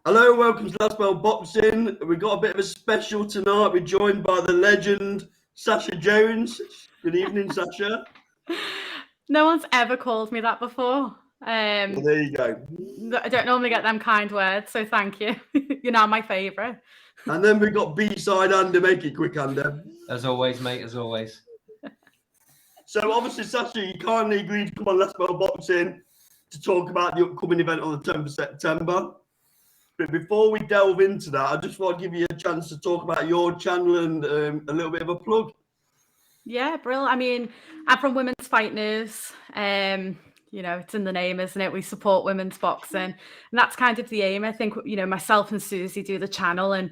Hello, welcome to Last Bell Boxing. We've got a bit of a special tonight. We're joined by the legend, Sasha Jones. Good evening, Sasha. No one's ever called me that before. Well, there you go. I don't normally get them kind words, so thank you. You're now my favourite. And then we've got B-side Under. Make it quick, Under. As always, mate, as always. So obviously, Sasha, you kindly agreed to come on Last Bell Boxing to talk about the upcoming event on the 10th of September. But before we delve into that, I just want to give you a chance to talk about your channel and a little bit of a plug. Yeah, brilliant. I mean, I'm from Women's Fight News. You know, it's in the name, isn't it? We support women's boxing. And that's kind of the aim. I think, you know, myself and Susie do the channel, and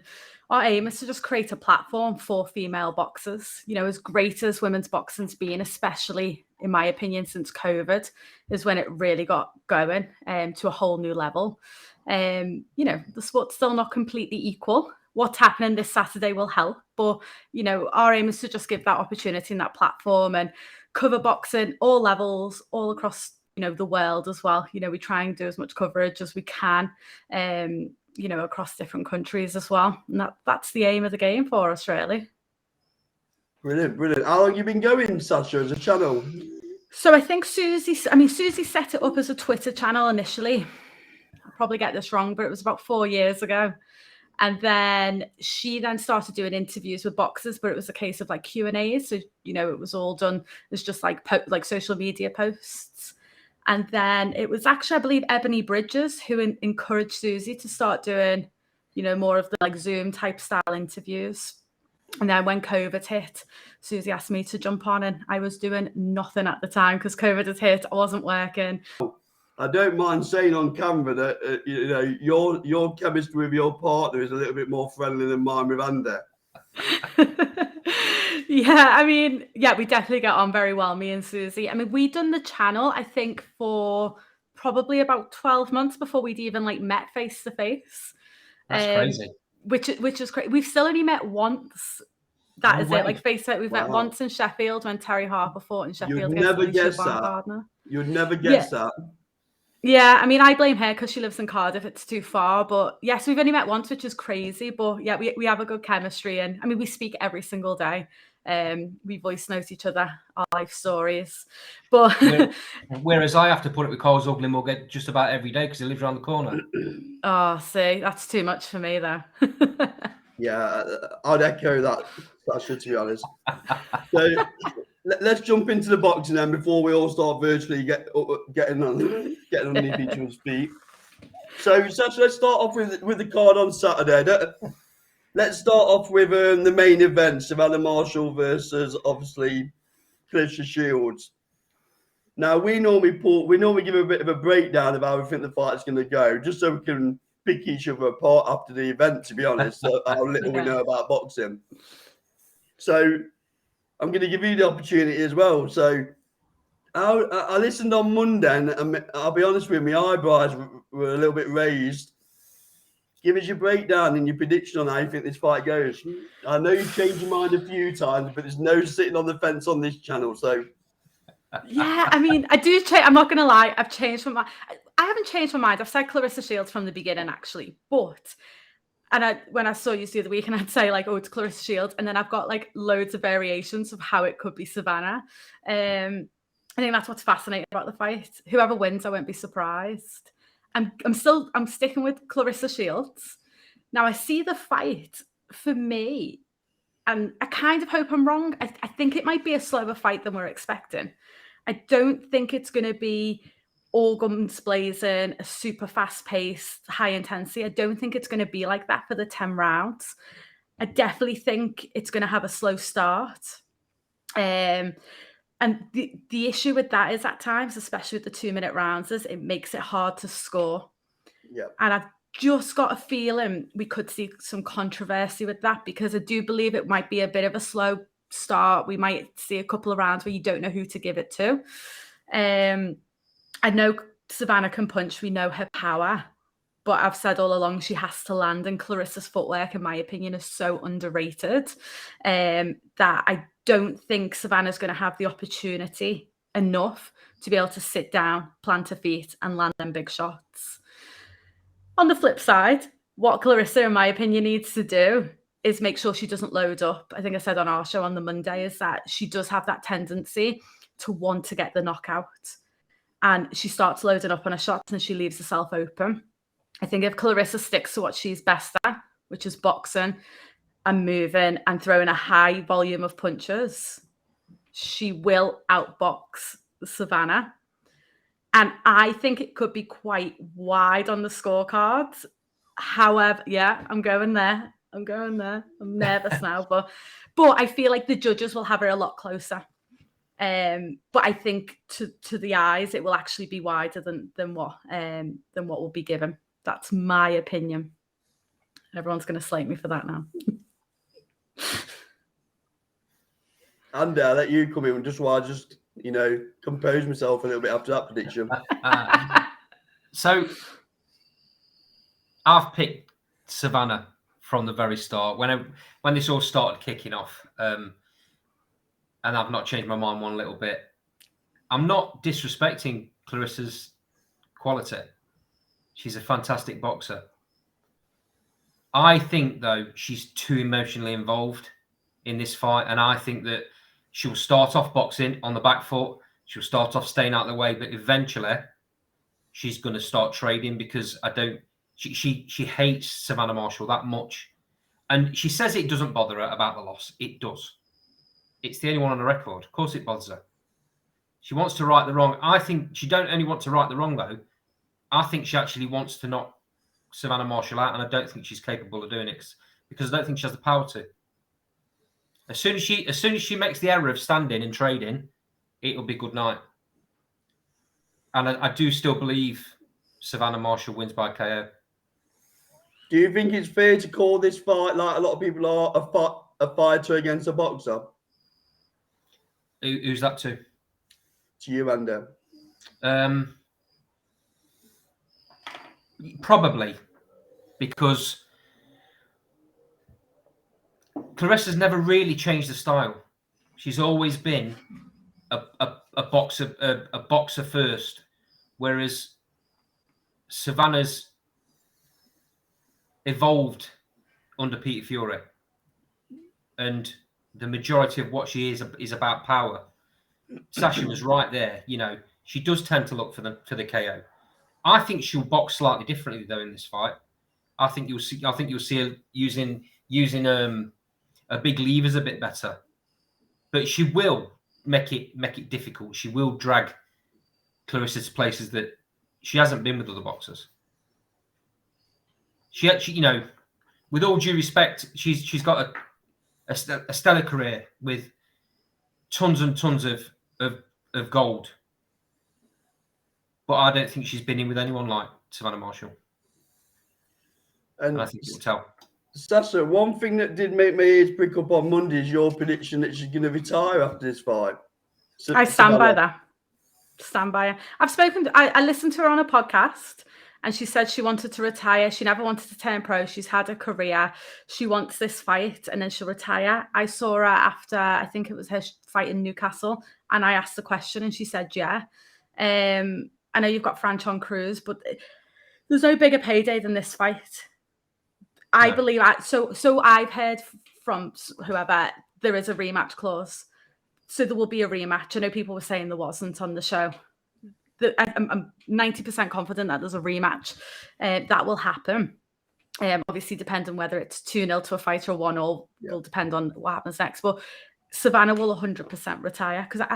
our aim is to just create a platform for female boxers. You know, as great as women's boxing's been, especially in my opinion, since COVID, is when it really got going to a whole new level. You know, the sport's still not completely equal. What's happening this Saturday will help, but you know, our aim is to just give that opportunity and that platform and cover boxing all levels, all across, you know, the world as well. You know, we try and do as much coverage as we can, you know, across different countries as well. And that's the aim of the game for us, really. Brilliant, brilliant. How long have you been going, Sasha, as a channel? So I think Susie set it up as a Twitter channel initially. I'll probably get this wrong, but it was about 4 years ago. And then she then started doing interviews with boxers, but it was a case of like Q&As. So, you know, it was all done as just like social media posts. And then it was actually, I believe, Ebony Bridges who encouraged Susie to start doing, you know, more of the like Zoom type style interviews. And then when COVID hit, Susie asked me to jump on, and I was doing nothing at the time because COVID had hit. I wasn't working. I don't mind saying on camera that you know, your chemistry with your partner is a little bit more friendly than mine with Andy. Yeah, I mean, yeah, we definitely get on very well, me and Susie. I mean, we'd done the channel, I think, for probably about 12 months before we'd even like met face to face. That's crazy. Which is crazy. We've still only met once. That is it. Like face to face, we've met once in Sheffield when Terry Harper fought in Sheffield. You'd never guess that. You'd never guess that. Yeah, I mean, I blame her because she lives in Cardiff. It's too far. But yes, we've only met once, which is crazy. But yeah, we have a good chemistry. And I mean, we speak every single day. We voice note each other our life stories. But whereas I have to put it with Cole's ugly mug just about every day because he lives around the corner. Oh, see, that's too much for me, though. Yeah, I'd echo that, Sasha, to be honest. So let's jump into the boxing then before we all start virtually getting underneath each other's feet. So, Sasha, let's start off with the card on Saturday. Let's start off with the main event, Savannah Marshall versus obviously Clarissa Shields. Now we normally give a bit of a breakdown of how we think the fight is going to go, just so we can pick each other apart after the event. To be honest, so how little we know about boxing. So I'm going to give you the opportunity as well. So I listened on Monday, and I'll be honest with you, my eyebrows were a little bit raised. Give us your breakdown and your prediction on how you think this fight goes. I know you've changed your mind a few times, but there's no sitting on the fence on this channel. So yeah, I mean, I do change. I'm not going to lie. I've changed my mind. I haven't changed my mind. I've said Clarissa Shields from the beginning, actually. But, when I saw you the other week, and I'd say like, oh, it's Clarissa Shields. And then I've got like loads of variations of how it could be Savannah. I think that's what's fascinating about the fight. Whoever wins, I won't be surprised. I'm sticking with Clarissa Shields. Now I see the fight for me, and I kind of hope I'm wrong. I think it might be a slower fight than we're expecting. I don't think it's going to be all guns blazing, a super fast paced, high intensity. I don't think it's going to be like that for the 10 rounds. I definitely think it's going to have a slow start. And the issue with that is at times, especially with the 2-minute rounds, is it makes it hard to score. Yeah. And I've just got a feeling we could see some controversy with that, because I do believe it might be a bit of a slow start. We might see a couple of rounds where you don't know who to give it to. I know Savannah can punch. We know her power. But I've said all along she has to land, and Clarissa's footwork, in my opinion, is so underrated that I don't think Savannah's going to have the opportunity enough to be able to sit down, plant her feet, and land them big shots. On the flip side, what Clarissa, in my opinion, needs to do is make sure she doesn't load up. I think I said on our show on the Monday is that she does have that tendency to want to get the knockout. And she starts loading up on her shots and she leaves herself open. I think if Clarissa sticks to what she's best at, which is boxing and moving and throwing a high volume of punches, she will outbox Savannah. And I think it could be quite wide on the scorecards. However, yeah, I'm going there. I'm nervous now, but I feel like the judges will have her a lot closer. But I think to the eyes, it will actually be wider than what will be given. That's my opinion. Everyone's going to slate me for that now. Andy, I'll let you come in just while I just, compose myself a little bit after that prediction. So I've picked Savannah from the very start. When this all started kicking off, and I've not changed my mind one little bit. I'm not disrespecting Clarissa's quality. She's a fantastic boxer. I think, though, she's too emotionally involved in this fight, and I think that she'll start off boxing on the back foot. She'll start off staying out of the way, but eventually she's going to start trading because she hates Savannah Marshall that much. And she says it doesn't bother her about the loss. It does. It's the only one on the record. Of course it bothers her. She wants to right the wrong. I think she don't only want to right the wrong, though. I think she actually wants to knock Savannah Marshall out, and I don't think she's capable of doing it because I don't think she has the power to. As soon as she makes the error of standing and trading, it'll be good night. And I do still believe Savannah Marshall wins by KO. Do you think it's fair to call this fight, like a lot of people are, a fighter against a boxer? Who's that to? To you, Andy. Probably, because Clarissa's never really changed the style. She's always been a boxer first, whereas Savannah's evolved under Peter Fury, and the majority of what she is about power. Sasha was right there. She does tend to look for the KO. I think she'll box slightly differently though in this fight. I think you'll see her using a big levers a bit better, but she will make it difficult. She will drag Clarissa to places that she hasn't been with other boxers. She actually, with all due respect, she's got a stellar career with tons and tons of gold. But I don't think she's been in with anyone like Savannah Marshall. And I think you'll tell. Sasha, one thing that did make my ears prick up on Monday is your prediction that she's going to retire after this fight. I stand by that. Stand by it. I listened to her on a podcast and she said she wanted to retire. She never wanted to turn pro. She's had a career. She wants this fight and then she'll retire. I saw her after, I think it was her fight in Newcastle, and I asked the question and she said, yeah. I know you've got Franchon Cruz, but there's no bigger payday than this fight. I believe so I've heard from whoever there is a rematch clause. So there will be a rematch. I know people were saying there wasn't on the show. I'm 90% confident that there's a rematch that will happen. Obviously, depending whether it's 2-0 to a fighter or 1-0 will depend on what happens next. But Savannah will 100% retire because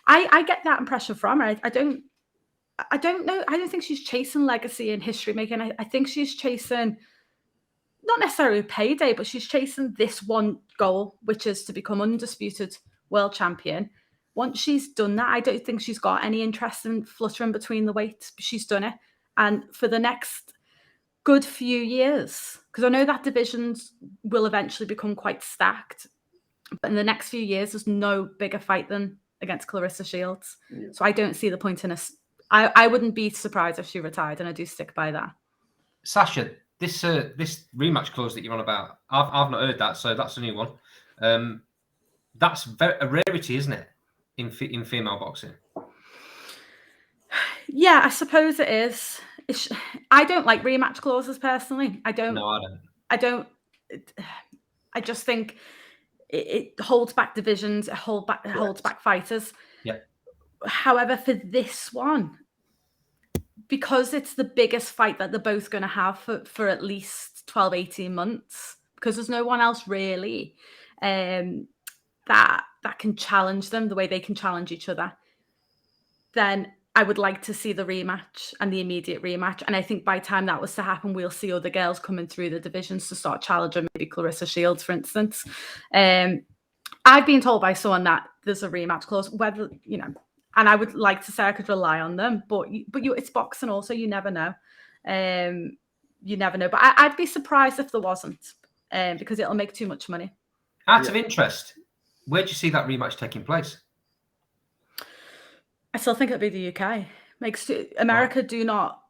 I get that impression from her. I don't know. I don't think she's chasing legacy and history making. I think she's chasing not necessarily a payday, but she's chasing this one goal, which is to become undisputed world champion. Once she's done that, I don't think she's got any interest in fluttering between the weights. She's done it. And for the next good few years, because I know that divisions will eventually become quite stacked, but in the next few years, there's no bigger fight than against Clarissa Shields. Yeah. So I don't see the point in us. I wouldn't be surprised if she retired, and I do stick by that. Sasha, this rematch clause that you're on about, I've not heard that, so that's a new one. That's a rarity, isn't it, in female boxing? Yeah, I suppose it is. I don't like rematch clauses personally. I don't. No, I don't. I don't. I just think it holds back divisions. It holds back fighters. Yeah. However, for this one, because it's the biggest fight that they're both going to have for at least 12, 18 months, because there's no one else really that can challenge them the way they can challenge each other, then I would like to see the rematch and the immediate rematch. And I think by the time that was to happen, we'll see other girls coming through the divisions to start challenging, maybe Clarissa Shields, for instance. I've been told by someone that there's a rematch clause, whether, and I would like to say I could rely on them, but it's boxing also, you never know. You never know. But I'd be surprised if there wasn't, because it'll make too much money. Out of interest, where do you see that rematch taking place? I still think it'll be the UK. America do not.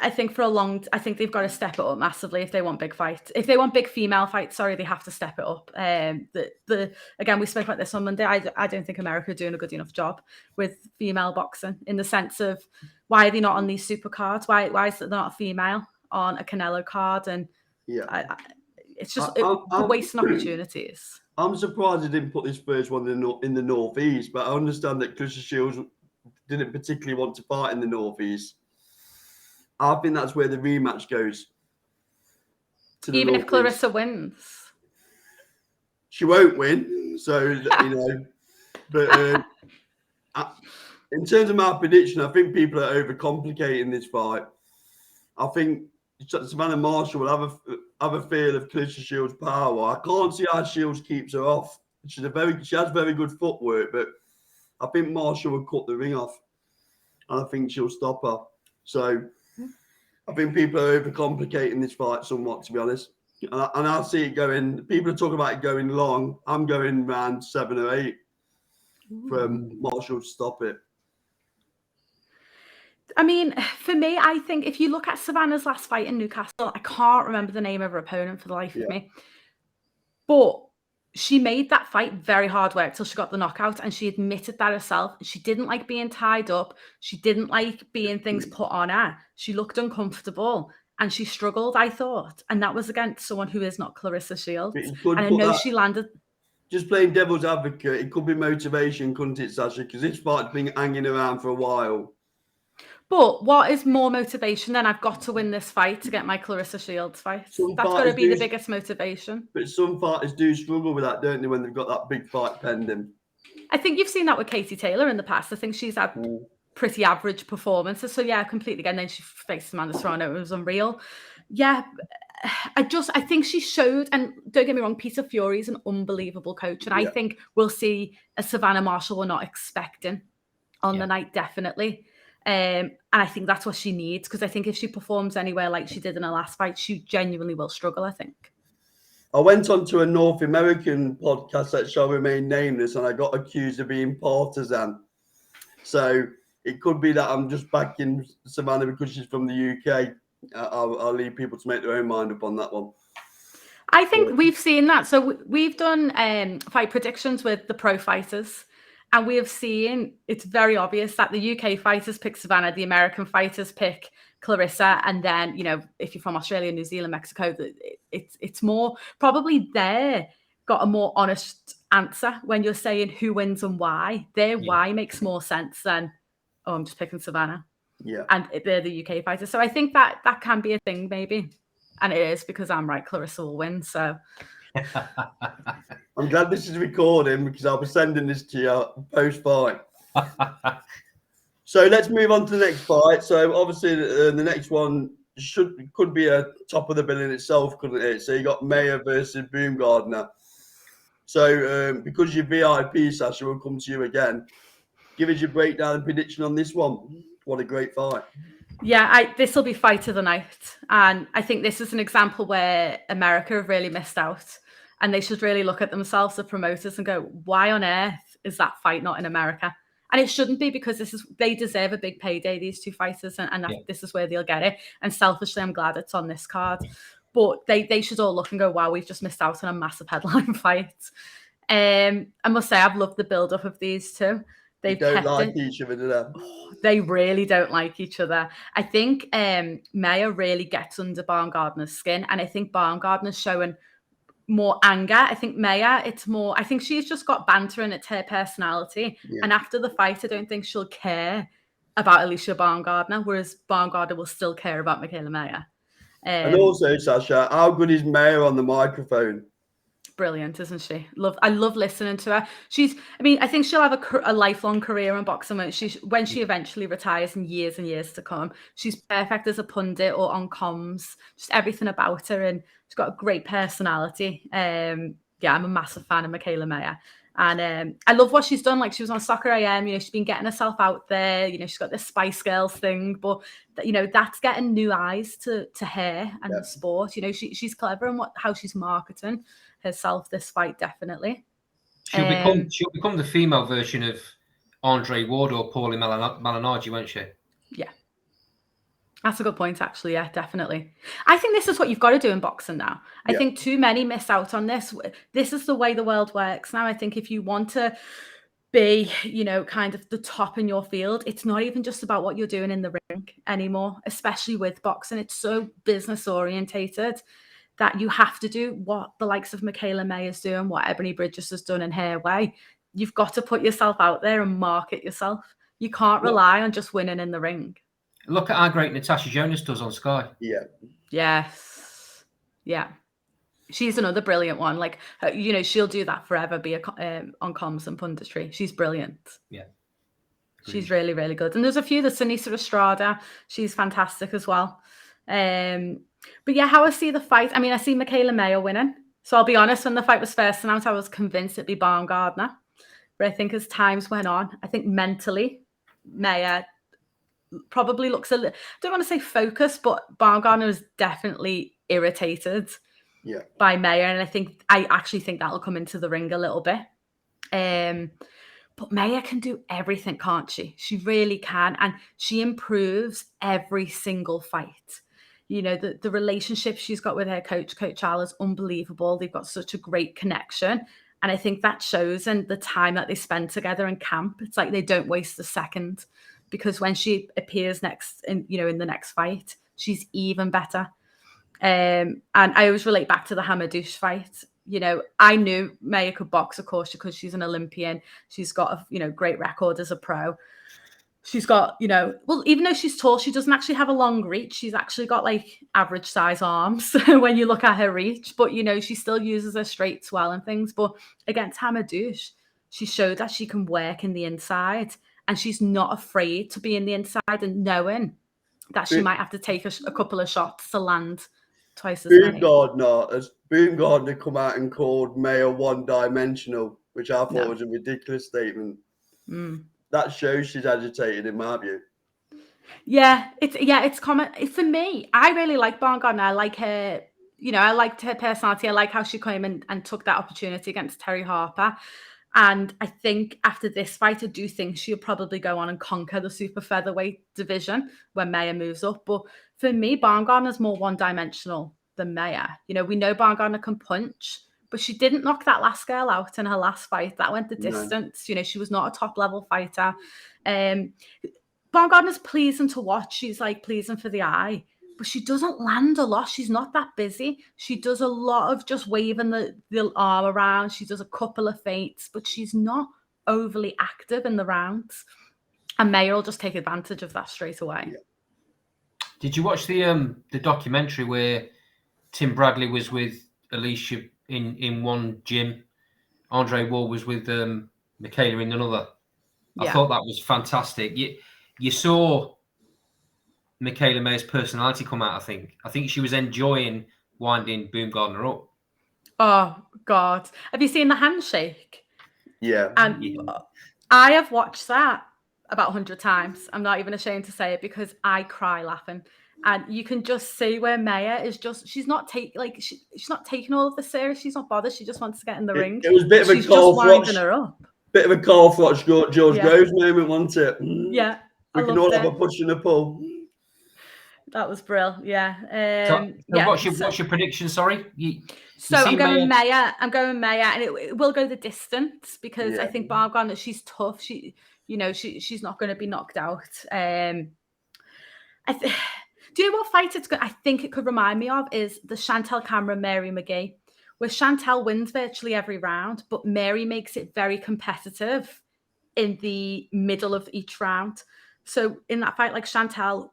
I think I think they've got to step it up massively if they want big fights. If they want big female fights, they have to step it up. Again, we spoke about this on Monday. I don't think America are doing a good enough job with female boxing, in the sense of why are they not on these super cards? Why is there not a female on a Canelo card? And it's just we're wasting opportunities. I'm surprised they didn't put this first one in the Northeast, but I understand that Clarissa Shields didn't particularly want to fight in the Northeast. I think that's where the rematch goes. Even if Clarissa wins, she won't win. So but in terms of my prediction, I think people are overcomplicating this fight. I think Savannah Marshall will have a feel of Clarissa Shields' power. I can't see how Shields keeps her off. She has very good footwork, but I think Marshall will cut the ring off, and I think she'll stop her. So I think people are overcomplicating this fight somewhat, to be honest. And I see it going. People are talking about it going long. I'm going round 7 or 8 from Marshall to stop it. I mean, for me, I think if you look at Savannah's last fight in Newcastle, I can't remember the name of her opponent for the life of me, but she made that fight very hard work till she got the knockout, and she admitted that herself. She didn't like being tied up. She didn't like being things put on her. She looked uncomfortable and she struggled, I thought. And that was against someone who is not Clarissa Shields. And I know she landed. Just playing devil's advocate, it could be motivation, couldn't it, Sasha? Because this fight's been hanging around for a while. But what is more motivation than I've got to win this fight to get my Clarissa Shields fight? That's got to be the biggest motivation. But some fighters do struggle with that, don't they, when they've got that big fight pending? I think you've seen that with Katie Taylor in the past. I think she's had pretty average performances. So, yeah, completely. And then she faced Amanda Serrano. It was unreal. Yeah, I think she showed, and don't get me wrong, Peter Fury is an unbelievable coach. And I think we'll see a Savannah Marshall we're not expecting on the night, definitely. And I think that's what she needs, because I think if she performs anywhere like she did in her last fight, she genuinely will struggle, I think. I went on to a North American podcast that shall remain nameless, and I got accused of being partisan. So it could be that I'm just backing Savannah because she's from the UK. I'll leave people to make their own mind up on that one. I think we've seen that. So we've done fight predictions with the pro fighters. And we have seen, it's very obvious that the UK fighters pick Savannah, the American fighters pick Clarissa, and then, if you're from Australia, New Zealand, Mexico, it's more probably got a more honest answer when you're saying who wins and why. Their why makes more sense than, I'm just picking Savannah. Yeah. And they're the UK fighters. So I think that can be a thing, maybe. And it is, because I'm right, Clarissa will win. So I'm glad this is recording, because I'll be sending this to you post-fight. So let's move on to the next fight. So obviously the next one could be a top of the bill in itself, couldn't it? So you got Mayer versus Baumgardner. So because you're VIP, Sasha, we'll come to you again. Give us your breakdown and prediction on this one. What a great fight. Yeah, this will be fight of the night. And I think this is an example where America have really missed out. And they should really look at themselves, the promoters, and go, why on earth is that fight not in America? And it shouldn't be, because they deserve a big payday, these two fighters, and this is where they'll get it. And selfishly, I'm glad it's on this card. But they should all look and go, wow, we've just missed out on a massive headline fight. I must say, I've loved the build-up of these two. They They've don't kept like it. each other, do they? They really don't like each other. I think Maya really gets under Baumgartner's skin, and I think Baumgartner's showing more anger. I think Maya, it's more, I think she's just got banter and it's her personality. Yeah. And after the fight, I don't think she'll care about Alicia Baumgartner, whereas Baumgartner will still care about Michaela Maya. And also, Sasha, how good is Maya on the microphone? Brilliant, isn't she? I love listening to her. I think she'll have a lifelong career in boxing when she eventually retires in years and years to come. She's perfect as a pundit or on comms, just everything about her, and she's got a great personality. I'm a massive fan of Michaela Maya. And I love what she's done. Like, she was on Soccer AM, she's been getting herself out there, she's got this Spice Girls thing, but that's getting new eyes to her and the sport. She's clever in how she's marketing herself this fight, definitely. She'll become the female version of Andre Ward or Paulie Malignaggi, won't she? Yeah. That's a good point, actually. Yeah, definitely. I think this is what you've got to do in boxing now. I think too many miss out on this. This is the way the world works now. I think if you want to be, kind of the top in your field, it's not even just about what you're doing in the ring anymore, especially with boxing. It's so business orientated that you have to do what the likes of Michaela May is doing, what Ebony Bridges has done in her way. You've got to put yourself out there and market yourself. You can't rely on just winning in the ring. Look at how great Natasha Jonas does on Sky. Yeah. Yes. Yeah. She's another brilliant one. Like, she'll do that forever, be on comms and punditry. She's brilliant. Yeah. She's really, really good. And there's a few, there's Sinisa Estrada. She's fantastic as well. But yeah, how I see the fight, I see Michaela Mayer winning. So I'll be honest, when the fight was first announced, I was convinced it'd be Baumgartner. But I think as times went on, I think mentally, Mayer probably looks I don't want to say focused, but Baumgartner is definitely irritated by Mayer. And I actually think that'll come into the ring a little bit. But Mayer can do everything, can't she? She really can. And she improves every single fight. The relationship she's got with her coach Al, is unbelievable. They've got such a great connection. And I think that shows in the time that they spend together in camp. It's like they don't waste a second, because when she appears next in the next fight, she's even better. And I always relate back to the Hamadouche fight. I knew Mayer could box, of course, because she's an Olympian. She's got a great record as a pro. She's got, even though she's tall, she doesn't actually have a long reach. She's actually got like average size arms when you look at her reach. But, she still uses her straights well and things. But against Hamadouche, she showed that she can work in the inside. And she's not afraid to be in the inside and knowing that she might have to take a couple of shots to land twice as many. Baumgartner come out and called Mayer one-dimensional, which I thought was a ridiculous statement. That shows she's agitated, in my view. It's common. For me, I really like Baumgartner. I like her, I liked her personality. I like how she came and took that opportunity against Terry Harper. And I think after this fight, I do think she'll probably go on and conquer the super featherweight division when Mayer moves up. But for me, Baumgartner's more one-dimensional than Mayer. We know Baumgartner can punch, but she didn't knock that last girl out in her last fight. That went the distance. She was not a top-level fighter. Baumgartner's pleasing to watch. She's like pleasing for the eye. But she doesn't land a lot. She's not that busy. She does a lot of just waving the arm around. She does a couple of feints, but she's not overly active in the rounds. And Mayer will just take advantage of that straight away. Did you watch the documentary where Tim Bradley was with Alicia in one gym? Andre Ward was with Michaela in another. I thought that was fantastic. You saw Michaela Mayer's personality come out, I think she was enjoying winding Baumgartner up. Oh, God. Have you seen the handshake? Yeah. And I have watched that about 100 times. I'm not even ashamed to say it, because I cry laughing. And you can just see where Mayer is she's not taking all of this serious. She's not bothered. She just wants to get in the ring. It was a bit of a Carl Froch, George Groves moment, wasn't it? Yeah. We can all have a push and a pull. That was brilliant. Yeah. What's your prediction? Sorry. I'm going Mayer. I'm going Mayer, and it will go the distance, because I think Baumgartner, she's tough. You know, she's not going to be knocked out. Do you know what fight I think it could remind me of is the Chantel Cameron Mary McGee, where Chantel wins virtually every round, but Mary makes it very competitive in the middle of each round. So in that fight, like, Chantel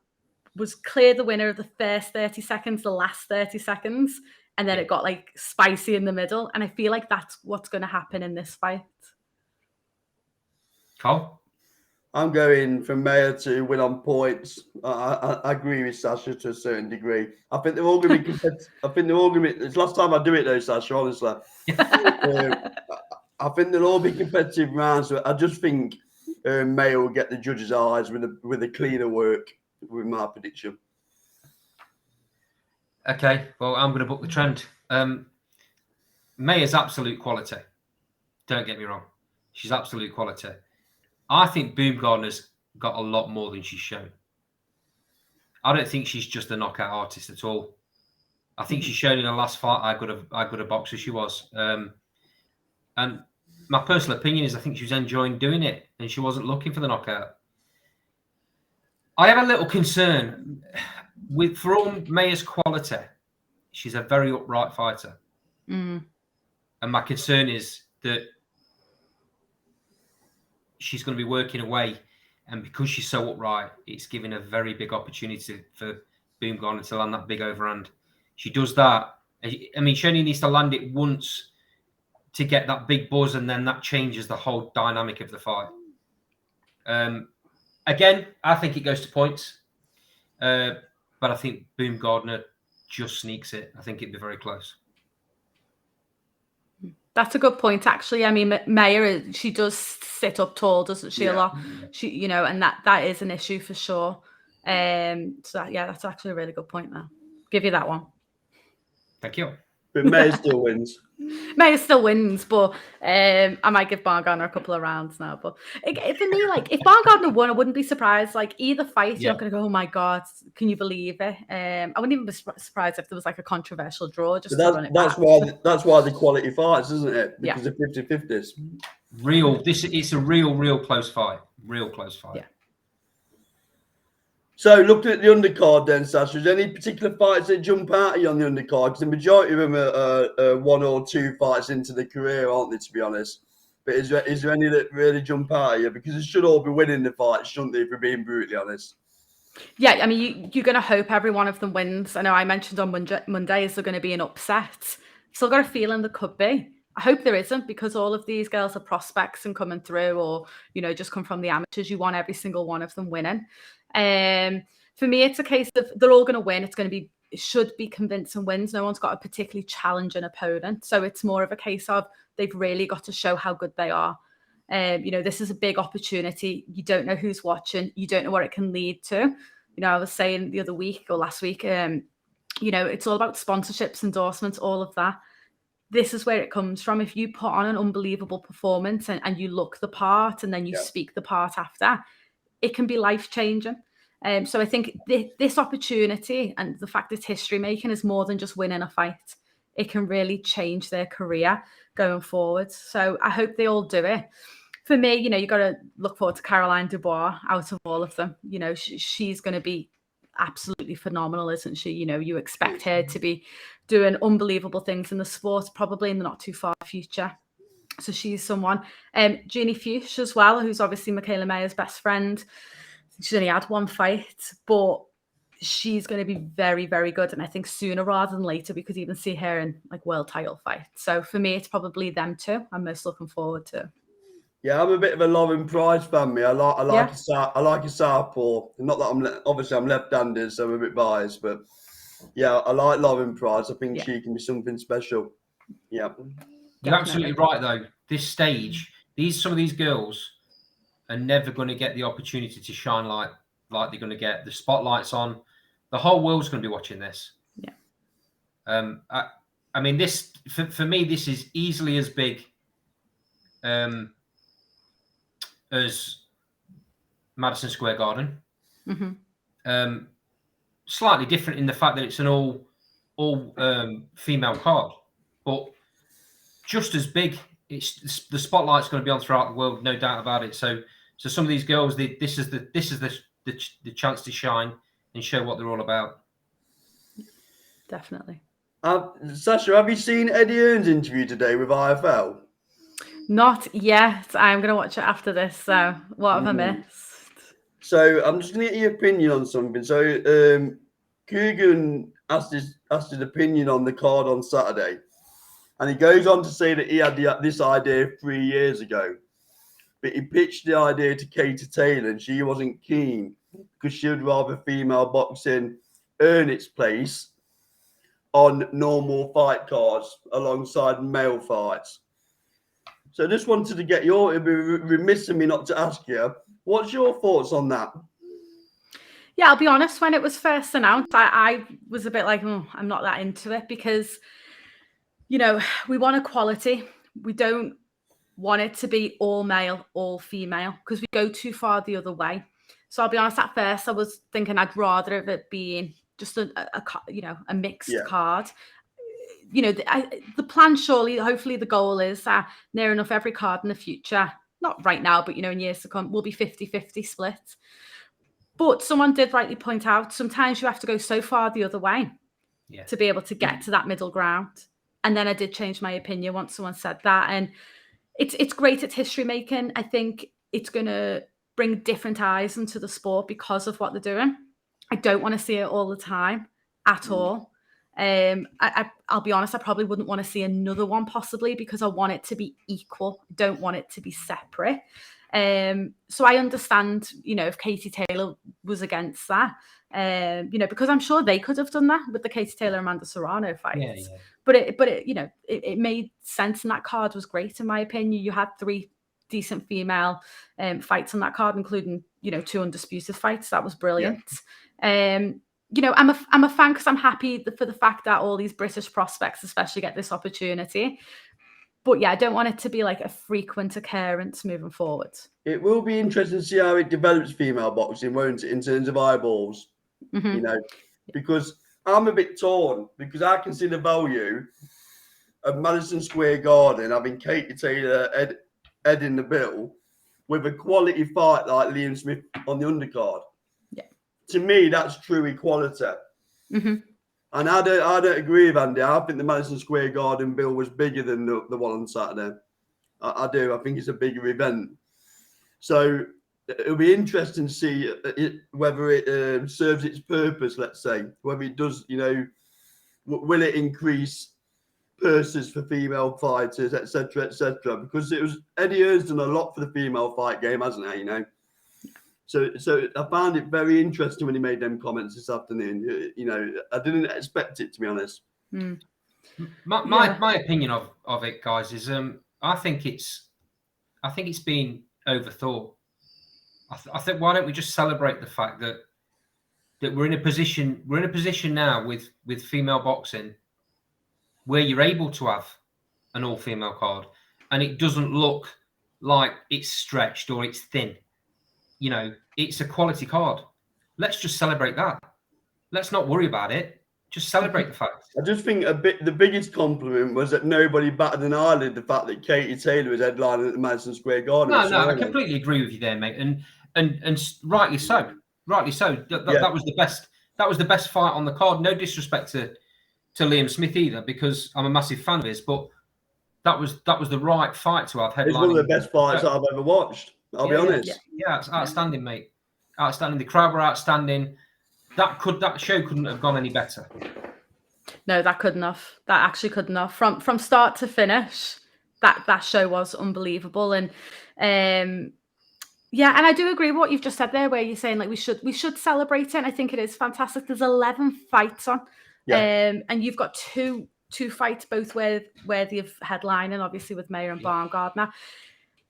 was clear the winner of the first 30 seconds, the last 30 seconds, and then it got like spicy in the middle. And I feel like that's what's going to happen in this fight. Cole? I'm going for Maya to win on points. I agree with Sasha to a certain degree. I think they're all going to be competitive. I think they're all going to be. It's the last time I do it though, Sasha. Honestly, I think they'll all be competitive rounds. I just think Maya will get the judges' eyes with a cleaner work. With my prediction. Okay, well, I'm going to book the trend. Maya's absolute quality. Don't get me wrong. She's absolute quality. I think Baumgartner's got a lot more than she's shown. I don't think she's just a knockout artist at all. I think she's shown in the last fight how good a boxer she was. And my personal opinion is I think she was enjoying doing it and she wasn't looking for the knockout. I have a little concern for all Maya's quality. She's a very upright fighter. And my concern is that she's going to be working away. And because she's so upright, it's giving a very big opportunity for Baumgartner to land that big overhand. She does that. I mean, she only needs to land it once to get that big buzz, and then that changes the whole dynamic of the fight. Again, I think it goes to points. But I think Baumgartner just sneaks it. I think it'd be very close. That's a good point, actually. I mean, Maya, she does sit up tall, doesn't she? A lot. She, you know, and that is an issue for sure. So that's actually a really good point there. Give you that one. Thank you. But Maya still wins. Maya still wins, but I might give Baumgartner a couple of rounds now. But for me, like, if Baumgartner won, I wouldn't be surprised. Like, either fight, you're not going to go, oh my God, can you believe it? I wouldn't even be surprised if there was like a controversial draw. Just that's why the quality fights, isn't it? Because they're 50-50s. It's a real close fight. Real close fight. Yeah. So, looking at the undercard then, Sasha, is there any particular fights that jump out at you on the undercard? Because the majority of them are one or two fights into the career, aren't they, to be honest? But is there any that really jump out at you? Because it should all be winning the fight, shouldn't they, if we're being brutally honest? Yeah, I mean, you're going to hope every one of them wins. I know I mentioned on Monday, is there going to be an upset? Still got a feeling there could be. I hope there isn't, because all of these girls are prospects and coming through, or, you know, just come from the amateurs. You want every single one of them winning. For me, it's a case of they're all going to win. It should be convincing wins. No one's got a particularly challenging opponent. So it's more of a case of they've really got to show how good they are. You know, this is a big opportunity. You don't know who's watching. You don't know what it can lead to. You know, I was saying the other week or last week, you know, it's all about sponsorships, endorsements, all of that. This is where it comes from. If you put on an unbelievable performance and you look the part and then you speak the part after, it can be life-changing. So I think this opportunity and the fact it's history making is more than just winning a fight. It can really change their career going forward. So I hope they all do it. For me, you know, you got to look forward to Caroline Dubois out of all of them. You know, she's going to be absolutely phenomenal, isn't she? You know, you expect her to be doing unbelievable things in the sport, probably in the not too far future. So she's someone. Jeannie Fuchs as well, who's obviously Michaela Mayer's best friend. She's only had one fight, but she's going to be very, very good. And I think sooner rather than later, we could even see her in like world title fights. So for me, it's probably them two I'm most looking forward to. Yeah, I'm a bit of a Lauren Price fan. Me, I like a southpaw. Not that I'm left-handed, so I'm a bit biased, but yeah, I like Lauren Price. I think she can be something special. Yeah, you're absolutely right though. This stage, some of these girls are never going to get the opportunity to shine like they're going to get. The spotlight's on. The whole world's going to be watching this. Yeah. I mean, this for me, this is easily as big as Madison Square Garden. Mm-hmm. Slightly different in the fact that it's an all female card, but just as big. The spotlight's going to be on throughout the world, no doubt about it. So So some of these girls, this is the chance to shine and show what they're all about. Definitely. Sasha, have you seen Eddie Hearn's interview today with IFL? Not yet. I'm going to watch it after this. So what have I missed? So I'm just going to get your opinion on something. So Coogan asked his opinion on the card on Saturday. And he goes on to say that he had this idea 3 years ago. But he pitched the idea to Katie Taylor and she wasn't keen because she would rather female boxing earn its place on normal fight cards alongside male fights. So I just wanted to get your, it'd be remiss of me not to ask you, what's your thoughts on that? Yeah, I'll be honest, when it was first announced, I was a bit like, I'm not that into it because, you know, we want equality. We don't want it to be all male, all female, because we go too far the other way. So I'll be honest, at first I was thinking I'd rather of it being just a mixed card. You know, the plan surely, hopefully the goal is near enough every card in the future, not right now, but, you know, in years to come, will be 50-50 split. But someone did rightly point out, sometimes you have to go so far the other way to be able to get to that middle ground. And then I did change my opinion once someone said that. And it's great, it's history making. I think it's going to bring different eyes into the sport because of what they're doing. I don't want to see it all the time at all. I'll be honest, I probably wouldn't want to see another one possibly because I want it to be equal. I don't want it to be separate. So I understand, you know, if Katie Taylor was against that, you know, because I'm sure they could have done that with the Katie Taylor Amanda Serrano fight. Yeah. But it, you know, it made sense, and that card was great in my opinion. You had 3 decent female fights on that card, including, you know, 2 undisputed fights. That was brilliant. You know, I'm a fan because I'm happy for the fact that all these British prospects especially get this opportunity. But yeah, I don't want it to be like a frequent occurrence moving forward. It will be interesting to see how it develops female boxing, won't it, in terms of eyeballs? You know, because I'm a bit torn because I can see the value of Madison Square Garden having Katie Taylor Ed in the bill with a quality fight like Liam Smith on the undercard. Yeah. To me, that's true equality. And I don't agree with Andy. I think the Madison Square Garden bill was bigger than the one on Saturday. I do. I think it's a bigger event. So it'll be interesting to see whether it serves its purpose, let's say. Whether it does, you know, will it increase purses for female fighters, etc., etc. Because it was Eddie Hearn's done a lot for the female fight game, hasn't he? You know. So I found it very interesting when he made them comments this afternoon. You know, I didn't expect it, to be honest. My opinion of it, guys, is I think it's been overthought. I think why don't we just celebrate the fact that we're in a position now with female boxing where you're able to have an all-female card and it doesn't look like it's stretched or it's thin. You know, it's a quality card. Let's just celebrate that. Let's not worry about it. Just celebrate the fact. I just think the biggest compliment was that nobody batted an eyelid the fact that Katie Taylor was headlining at the Madison Square Garden. No, I completely agree with you there, mate, and rightly so. Rightly so. That was the best. That was the best fight on the card. No disrespect to Liam Smith either, because I'm a massive fan of his, but that was the right fight to have headlining. It's one of the best fights I've ever watched. I'll be honest. Yeah, it's outstanding, mate. Outstanding. The crowd were outstanding. That show couldn't have gone any better. No, that couldn't have. That actually couldn't have. From start to finish, that show was unbelievable. And yeah, and I do agree with what you've just said there, where you're saying like we should celebrate it. And I think it is fantastic. There's 11 fights on, and you've got two fights both worthy of headlining, obviously with Mayer and Baumgardner.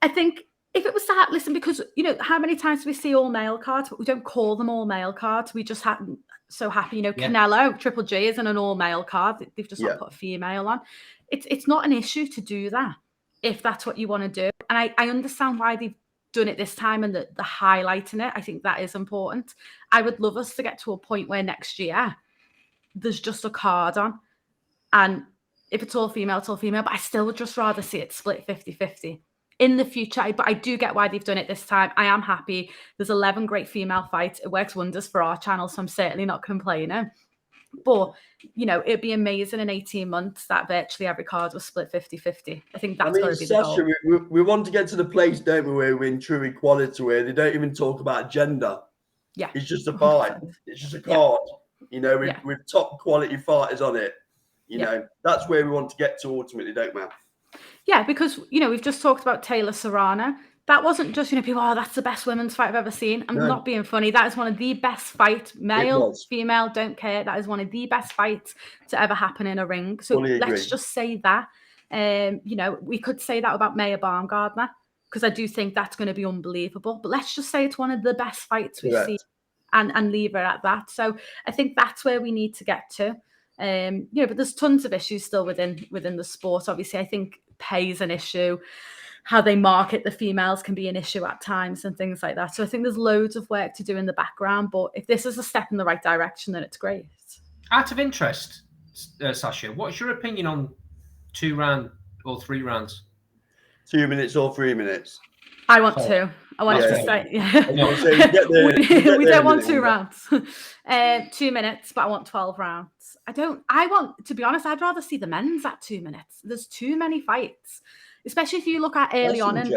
I think if it was that, listen, because, you know, how many times do we see all male cards, but we don't call them all male cards. We just happen so happy, you know, Canelo, Triple G isn't an all male card. They've just not put a female on. It's not an issue to do that if that's what you want to do. And I understand why they've done it this time and the highlighting it. I think that is important. I would love us to get to a point where next year there's just a card on. And if it's all female, it's all female. But I still would just rather see it split 50-50. in the future, but I do get why they've done it this time. I am happy. There's 11 great female fights. It works wonders for our channel, so I'm certainly not complaining. But, it'd be amazing in 18 months that virtually every card was split 50-50. I think that's got to be the Sasha, goal. we want to get to the place, don't we, where we're in true equality, where they don't even talk about gender. Yeah. It's just a fight. 100%. It's just a card. With top quality fighters on it. That's where we want to get to ultimately, don't we? Yeah, because, we've just talked about Taylor Serrano. That wasn't just, people, that's the best women's fight I've ever seen. I'm not being funny. That is one of the best fights, male, female, don't care. That is one of the best fights to ever happen in a ring. So let's just say that. We could say that about Maya Baumgardner, because I do think that's going to be unbelievable. But let's just say it's one of the best fights we've seen and leave it at that. So I think that's where we need to get to. But there's tons of issues still within the sport. Obviously, I think pay is an issue. How they market the females can be an issue at times and things like that. So I think there's loads of work to do in the background. But if this is a step in the right direction, then it's great. Out of interest, Sasha, what's your opinion on 2 round or 3 rounds? 2 minutes or 3 minutes? I want 2. I want to say, we don't want 2 rounds. 2 minutes, but I want 12 rounds. To be honest, I'd rather see the men's at 2 minutes. There's too many fights, especially if you look at early on. If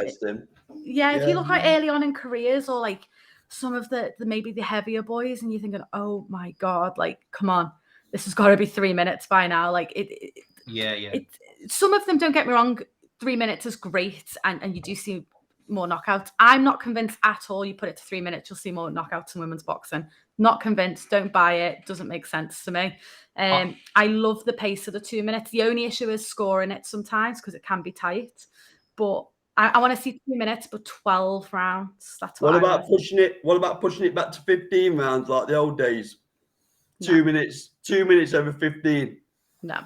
you look at early on in careers, or like some of the maybe the heavier boys, and you're thinking, oh my God, like, come on, this has got to be 3 minutes by now. Like some of them, don't get me wrong, 3 minutes is great, and you do see more knockouts. I'm not convinced at all. You put it to 3 minutes, you'll see more knockouts in women's boxing. Not convinced. Don't buy it. Doesn't make sense to me. I love the pace of the 2 minutes. The only issue is scoring it sometimes, because it can be tight. But I want to see 2 minutes, but 12 rounds. That's what about pushing it? What about pushing it back to 15 rounds like the old days? 2 minutes. 2 minutes over 15. No,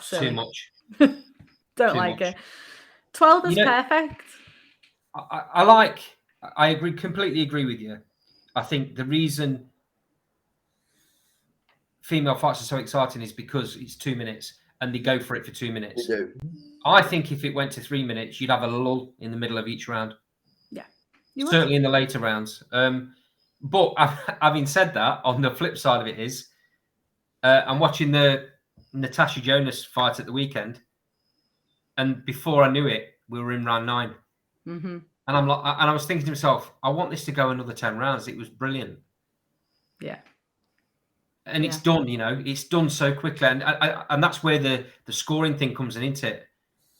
too much. Don't like it. 12 is perfect. I agree, completely agree with you. I think the reason female fights are so exciting is because it's 2 minutes and they go for it for 2 minutes. They do. I think if it went to 3 minutes, you'd have a lull in the middle of each round. Yeah. Certainly in the later rounds. But having said that, on the flip side of it is, I'm watching the Natasha Jonas fight at the weekend, and before I knew it, we were in round 9. Mm-hmm. And I was thinking to myself, I want this to go another 10 rounds. It was brilliant. Yeah. And it's done, it's done so quickly. And that's where the scoring thing comes into it,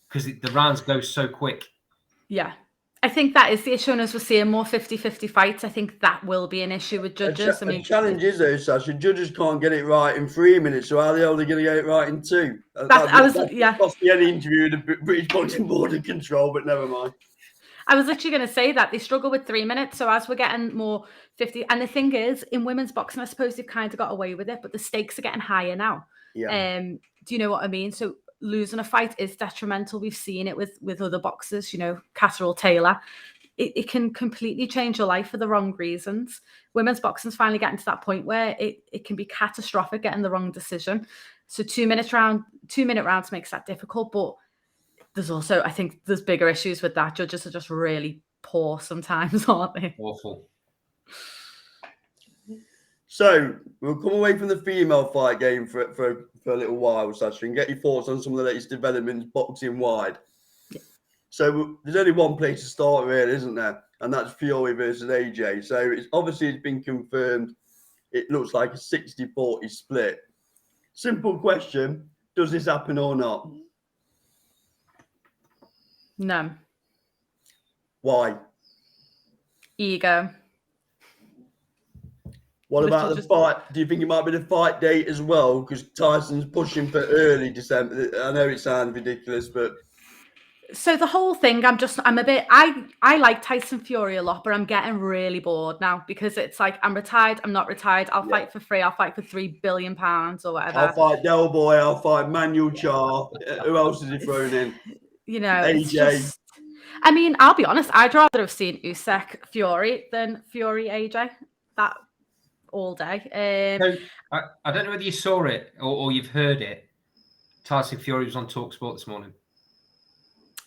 because the rounds go so quick. Yeah. I think that is the issue. And as we're seeing more 50-50 fights, I think that will be an issue with judges. The challenge is, though, Sasha, judges can't get it right in 3 minutes. So how the hell are they going to get it right in 2? That's cost me any interview with the British Boxing Board of Control, but never mind. I was literally going to say that they struggle with 3 minutes. So as we're getting more 50, and the thing is, in women's boxing, I suppose they've kind of got away with it, but the stakes are getting higher now. Yeah. Do you know what I mean? So losing a fight is detrimental. We've seen it with other boxers, Catterall Taylor. It can completely change your life for the wrong reasons. Women's boxing's finally getting to that point where it can be catastrophic getting the wrong decision. So 2 minute rounds makes that difficult, but there's also, I think there's bigger issues with that. Judges are just really poor sometimes, aren't they? Awful. So we'll come away from the female fight game for a little while, Sasha, and get your thoughts on some of the latest developments boxing wide. Yeah. So there's only one place to start, really, isn't there? And that's Fury versus AJ. So it's been confirmed. It looks like a 60-40 split. Simple question: does this happen or not? No. Why? Ego. What about the fight? Do you think it might be the fight date as well? Because Tyson's pushing for early December. I know it sounds ridiculous, but so the whole thing, I like Tyson Fury a lot, but I'm getting really bored now, because it's like, I'm retired, I'm not retired, I'll fight for free, I'll fight for £3 billion or whatever. I'll fight Del Boy, I'll fight Manuel Char. Who else is he thrown in? AJ. I'll be honest, I'd rather have seen Usyk Fury than Fury AJ. That all day. So, I don't know whether you saw it or you've heard it. Tyson Fury was on TalkSport this morning.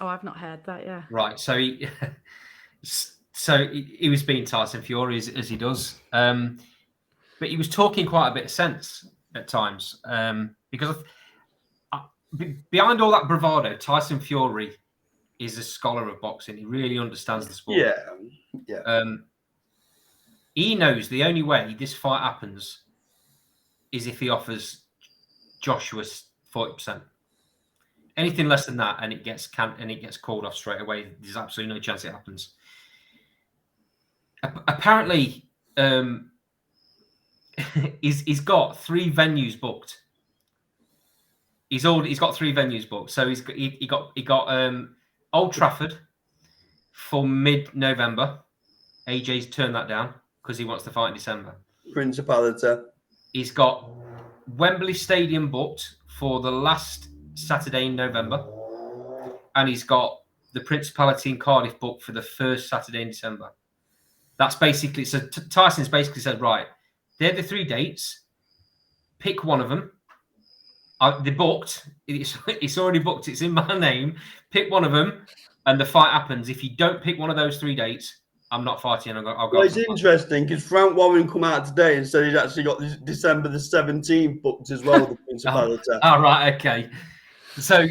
Oh, I've not heard that. Yeah. Right. So he was being Tyson Fury as he does, but he was talking quite a bit of sense at times, because behind all that bravado, Tyson Fury is a scholar of boxing. He really understands the sport. Yeah. He knows the only way this fight happens is if he offers Joshua 40%. Anything less than that, and it gets called off straight away. There's absolutely no chance it happens. Apparently, he's got 3 venues booked. He's got 3 venues booked. So he got Old Trafford for mid-November. AJ's turned that down because he wants to fight in December. Principality. He's got Wembley Stadium booked for the last Saturday in November, and he's got the Principality in Cardiff booked for the first Saturday in December. That's basically, so Tyson's basically said, right, they're the 3 dates. Pick one of them. They're booked. It's already booked. It's in my name. Pick one of them, and the fight happens. If you don't pick one of those 3 dates, I'm not fighting. I'll go. Well, it's interesting because Frank Warren come out today and said he's actually got December the 17th booked as well. The Principality. Right. Okay. So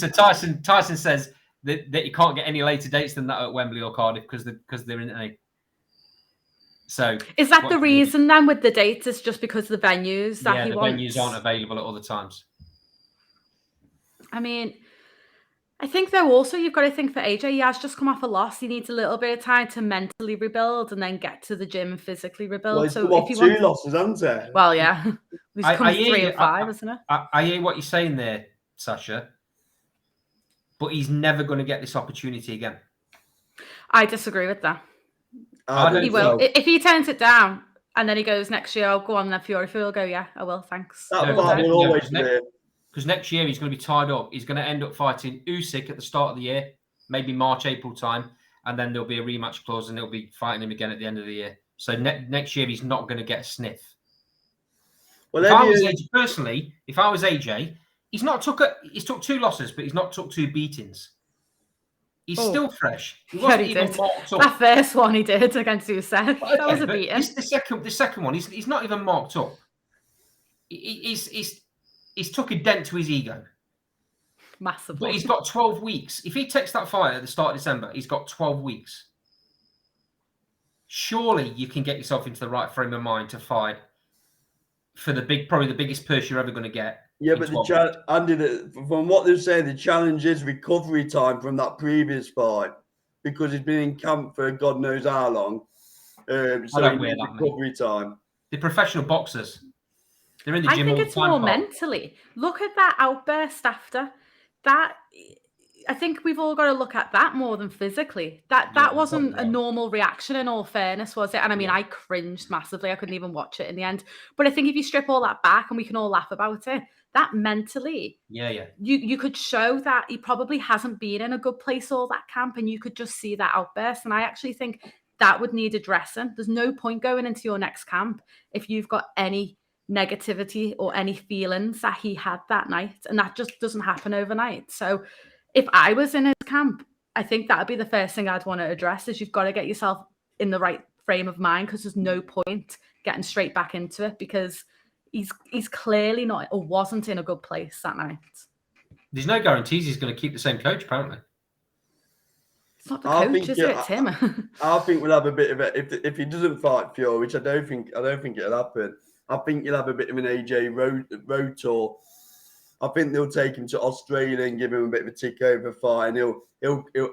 Tyson says that you can't get any later dates than that at Wembley or Cardiff because they're in A. So is that the reason then with the dates? It's just because the venues that he wants? Venues aren't available at other times. I mean, I think though also you've got to think for AJ, he has just come off a loss. He needs a little bit of time to mentally rebuild and then get to the gym and physically rebuild. Well, he's so come off 2 losses, hasn't he? Well, yeah, he's come 3 and 5, isn't it? I hear what you're saying there, Sasha, but he's never going to get this opportunity again. I disagree with that. He will. If he turns it down and then he goes next year, I'll go on, then Fury will go, yeah, I will, thanks. That fight will always be. Because next year he's going to be tied up. He's going to end up fighting Usyk at the start of the year, maybe March, April time, and then there'll be a rematch clause and they'll be fighting him again at the end of the year. So next year he's not going to get a sniff. Well, if I was AJ, he's took 2 losses, but he's not took 2 beatings. He's still fresh. He wasn't even marked up. That first one he did against Usyk, that was a beating. The second one, he's not even marked up. He's took a dent to his ego. Massively. But he's got 12 weeks. If he takes that fight at the start of December, he's got 12 weeks. Surely you can get yourself into the right frame of mind to fight for probably the biggest purse you're ever going to get. Yeah, but from what they're saying, the challenge is recovery time from that previous fight because he's been in camp for God knows how long. So he needs recovery time. The professional boxers, they're in the gym all the time. I think it's more mentally. Look at that outburst after that. I think we've all got to look at that more than physically. That wasn't a normal reaction, in all fairness, was it? And I mean, I cringed massively. I couldn't even watch it in the end. But I think if you strip all that back and we can all laugh about it, that mentally, you could show that he probably hasn't been in a good place all that camp, and you could just see that outburst. And I actually think that would need addressing. There's no point going into your next camp if you've got any negativity or any feelings that he had that night, and that just doesn't happen overnight. So if I was in his camp, I think that would be the first thing I'd want to address is you've got to get yourself in the right frame of mind, because there's no point getting straight back into it because he's clearly not or wasn't in a good place that night. There's no guarantees he's going to keep the same coach, apparently. It's not the coach, is it? It's him. I think we'll have a bit of it if he doesn't fight Fury, which I don't think it'll happen. I think you'll have a bit of an AJ road tour. I think they'll take him to Australia and give him a bit of a tick over fight, and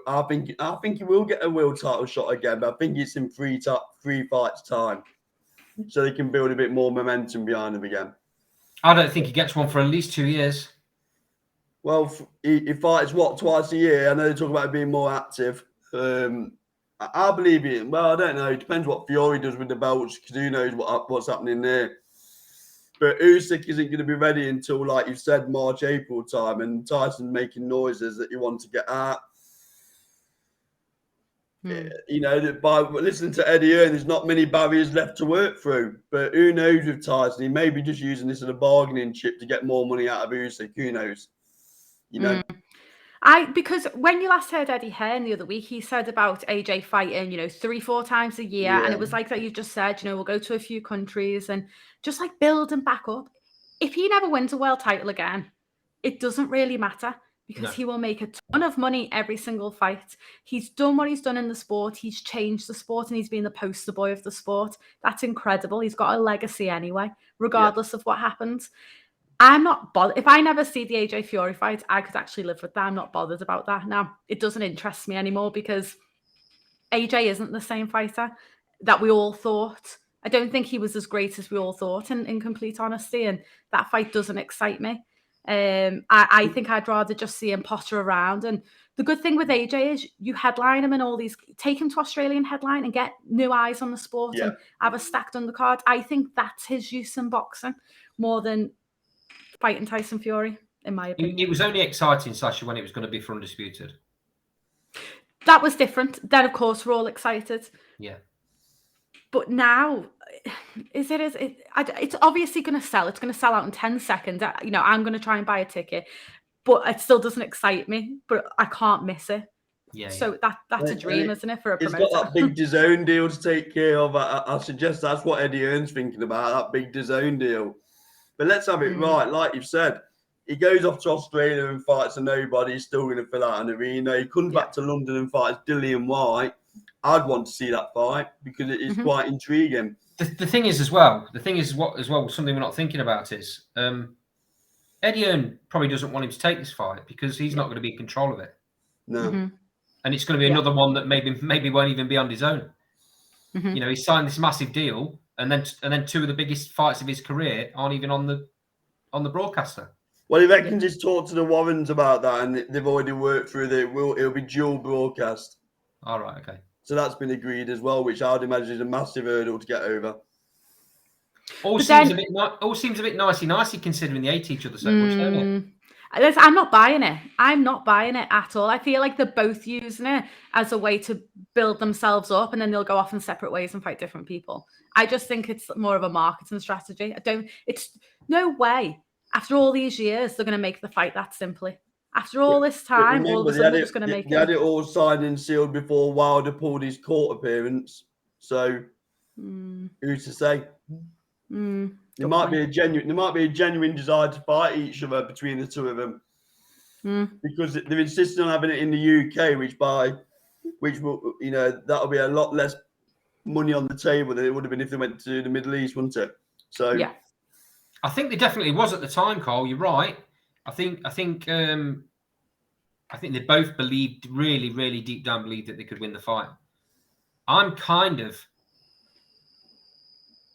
I think he will get a world title shot again, but I think it's in 3 fights time, so they can build a bit more momentum behind him again. I don't think he gets one for at least 2 years. Well, he fights twice a year. I know they talk about being more active. I believe it. Well, I don't know. It depends what Fury does with the belts, because who knows what's happening there. But Usyk isn't going to be ready until, like you said, March, April time, and Tyson's making noises that he wants to get out. You know, by listening to Eddie Hearn, there's not many barriers left to work through. But who knows with Tyson? He may be just using this as a bargaining chip to get more money out of Usyk. Who knows? You know. Because when you last heard Eddie Hearn the other week, he said about AJ fighting, 3-4 times a year. And Yeah. it was like that you just said, we'll go to a few countries and just like build and back up. If he never wins a world title again, it doesn't really matter because he will make a ton of money every single fight. He's done what he's done in the sport. He's changed the sport and he's been the poster boy of the sport. That's incredible. He's got a legacy anyway, regardless of what happens. I'm not bothered. If I never see the AJ Fury fight, I could actually live with that. I'm not bothered about that. Now, it doesn't interest me anymore because AJ isn't the same fighter that we all thought. I don't think he was as great as we all thought, in complete honesty, and that fight doesn't excite me. I think I'd rather just see him potter around. And the good thing with AJ is you headline him and all these, take him to Australian headline and get new eyes on the sport and have a stacked undercard. I think that's his use in boxing more than fighting Tyson Fury, in my opinion. It was only exciting, Sasha, when it was going to be for Undisputed. That was different. Then, of course, we're all excited. Yeah. But now, it's obviously going to sell. It's going to sell out in 10 seconds. I'm going to try and buy a ticket, but it still doesn't excite me. But I can't miss it. Yeah. So that's a dream, isn't it, for a promoter? He's got that big DAZN deal to take care of. I suggest that's what Eddie Hearn's thinking about, that big DAZN deal. But let's have it right. Like you've said, he goes off to Australia and fights a nobody. He's still going to fill out an arena. He comes back to London and fights Dillian White. I'd want to see that fight because it is quite intriguing. The thing is, something we're not thinking about is Eddie Hearn probably doesn't want him to take this fight because he's not going to be in control of it. No. And it's going to be another one that maybe won't even be on his own. He signed this massive deal, and then two of the biggest fights of his career aren't even on the broadcaster. Well, he reckons he's talked to the Warrens about that, and they've already worked through it'll be dual broadcast. All right, okay. So that's been agreed as well, which I'd imagine is a massive hurdle to get over. All seems a bit nicey considering they hate each other so much, don't it? I'm not buying it. I'm not buying it at all. I feel like they're both using it as a way to build themselves up, and then they'll go off in separate ways and fight different people. I just think it's more of a marketing strategy. It's no way. After all these years, they're going to make the fight that simply. After all this time, remember, all of a sudden they're just going to make it. They had it all signed and sealed before Wilder pulled his court appearance. So, who's to say? There might be a genuine desire to fight each other between the two of them, because they're insisting on having it in the UK, which will that'll be a lot less money on the table than it would have been if they went to the Middle East, wouldn't it? So yeah, I think there definitely was at the time, Carl. You're right. I think they both really, really deep down believed that they could win the fight. I'm kind of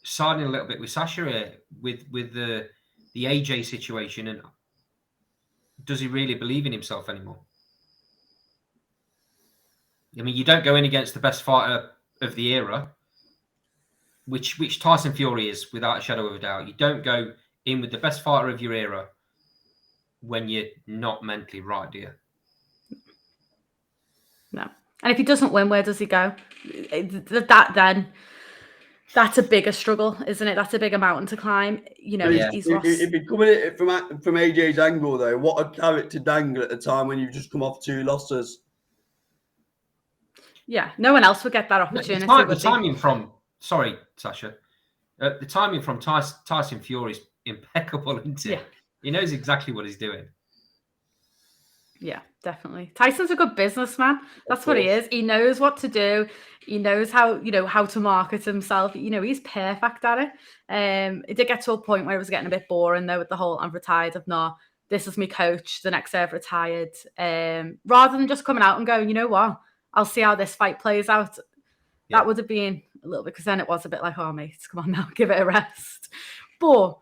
siding a little bit with Sasha here with the AJ situation, and does he really believe in himself anymore? I mean, you don't go in against the best fighter of the era, which Tyson Fury is without a shadow of a doubt. You don't go in with the best fighter of your era when you're not mentally right, do you? No. And if he doesn't win, where does he go? That's a bigger struggle, isn't it? That's a bigger mountain to climb. He's lost. If you're coming at it from AJ's angle, though, what a carrot to dangle at the time when you've just come off 2 losses. Yeah, no one else would get that opportunity. The timing from Tyson Fury is impeccable, isn't it? Yeah. He knows exactly what he's doing. Yeah, definitely. Tyson's a good businessman. That's what he is. He knows what to do. He knows how to market himself. He's perfect at it. It did get to a point where it was getting a bit boring though with the whole "I'm retired" of "No, this is my coach. The next day I've retired." Rather than just coming out and going, you know what, I'll see how this fight plays out. Yeah. That would have been a little bit, because then it was a bit like, oh mate, come on now, give it a rest. But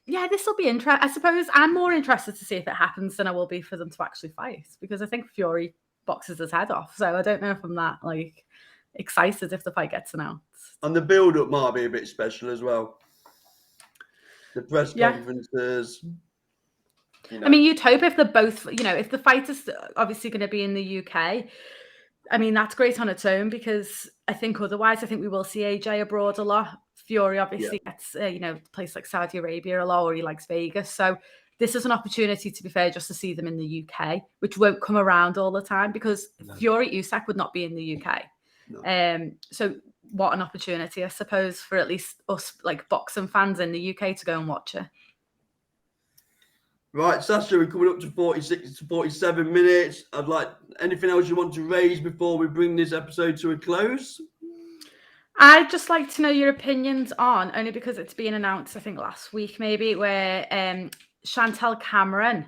yeah, this will be interesting. I suppose I'm more interested to see if it happens than I will be for them to actually fight, because I think Fury boxes his head off. So I don't know if I'm that excited if the fight gets announced. And the build-up might be a bit special as well. The press conferences. I mean, you'd hope if they're both, if the fight is obviously going to be in the UK, I mean, that's great on its own, because I think otherwise, I think we will see AJ abroad a lot. Fury obviously gets, a place like Saudi Arabia a lot, or he likes Vegas. So this is an opportunity, to be fair, just to see them in the UK, which won't come around all the time, because Fury Usyk would not be in the UK. No. So what an opportunity, I suppose, for at least us like boxing fans in the UK to go and watch it. Right, Sasha, we're coming up to 46 to 47 minutes. I'd like anything else you want to raise before we bring this episode to a close? I'd just like to know your opinions on, only because it's been announced, I think last week maybe, where Chantel Cameron,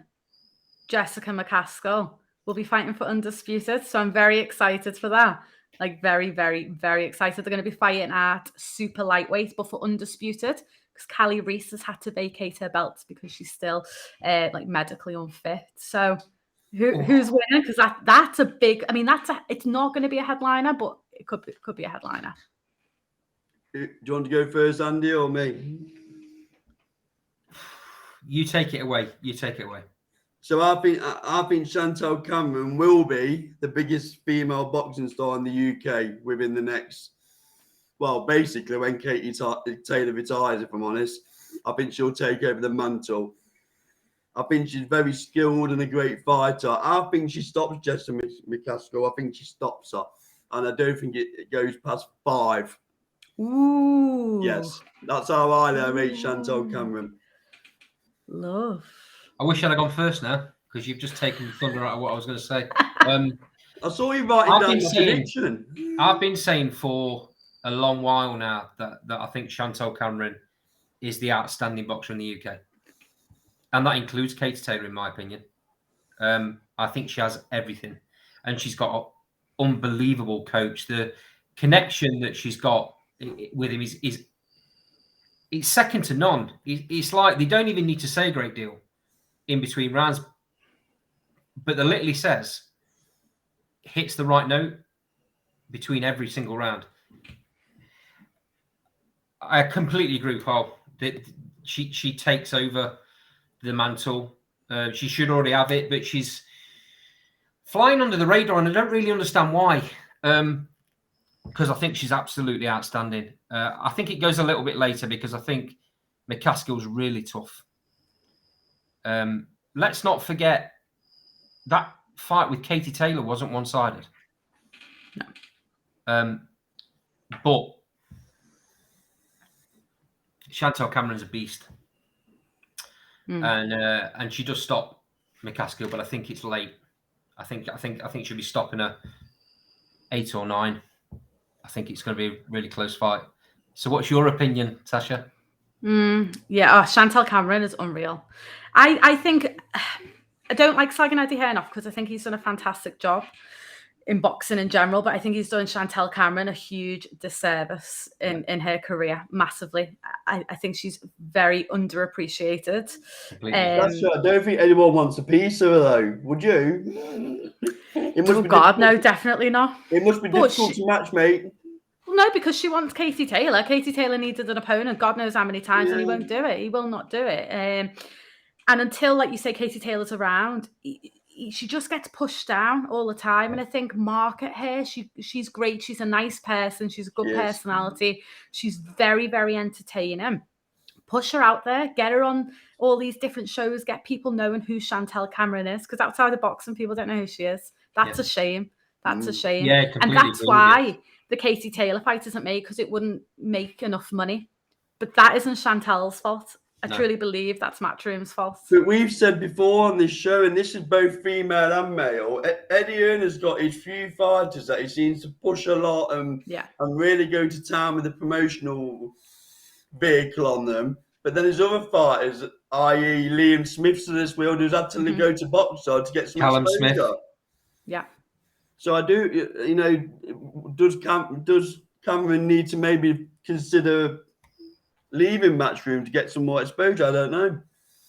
Jessica McCaskill will be fighting for Undisputed. So I'm very excited for that. Like very, very, very excited. They're going to be fighting at super lightweight, but for Undisputed, because Callie Reese has had to vacate her belts because she's still like medically unfit. So who's winning? Because that's a big. I mean, it's not going to be a headliner, but it could be a headliner. Do you want to go first, Andy, or me? You take it away. You take it away. So I think Chantel Cameron will be the biggest female boxing star in the UK within the next, well, basically when Katie Taylor retires, if I'm honest. I think she'll take over the mantle. I think she's very skilled and a great fighter. I think she stops Jessica McCaskill. I think she stops her. And I don't think it goes past 5. Ooh. Yes, that's how I rate Chantel Cameron. Love. I wish I'd have gone first now, because you've just taken the thunder out of what I was going to say. I saw you writing down the prediction. I've been saying for a long while now that I think Chantel Cameron is the outstanding boxer in the UK. And that includes Katie Taylor, in my opinion. I think she has everything. And she's got an unbelievable coach. The connection that she's got with him is second to none. It's like they don't even need to say a great deal in between rounds. But the little he says hits the right note between every single round. I completely agree with Paul. She takes over the mantle. She should already have it, but she's flying under the radar, and I don't really understand why. Because I think she's absolutely outstanding. I think it goes a little bit later because I think McCaskill's really tough. Let's not forget that fight with Katie Taylor wasn't one-sided. No. But Chantel Cameron's a beast. And she does stop McCaskill, but I think it's late. I think she'll be stopping her 8 or 9. I think it's going to be a really close fight. So what's your opinion, Sasha? Chantel Cameron is unreal. I think I don't like slagging Eddie Hearn off because I think he's done a fantastic job in boxing in general, but I think he's done Chantel Cameron a huge disservice in her career, massively. I think she's very underappreciated. That's right. I don't think anyone wants a piece of her, though. Would you? No, definitely not. It must be difficult to match, mate. No, because she wants Katie Taylor. Katie Taylor needed an opponent, God knows how many times, and he won't do it. He will not do it. And until, like you say, Katie Taylor's around, she just gets pushed down all the time. And I think market her. She's great. She's a nice person. She's a good personality. She's very, very entertaining. Push her out there. Get her on all these different shows. Get people knowing who Chantel Cameron is. Because outside of boxing, people don't know who she is. That's a shame. That's a shame. Yeah, and that's why the Katie Taylor fight isn't made, because it wouldn't make enough money. But that isn't Chantel's fault. I truly believe that's Matchroom's fault. But we've said before on this show, and this is both female and male, Eddie Hearn has got his few fighters that he seems to push a lot and really go to town with the promotional vehicle on them. But then there's other fighters, i.e. Liam Smith's of this world, who's had to go to boxer to get some Callum exposure. Smith. Yeah. So I do, does Cameron need to maybe consider leaving Matchroom to get some more exposure? I don't know.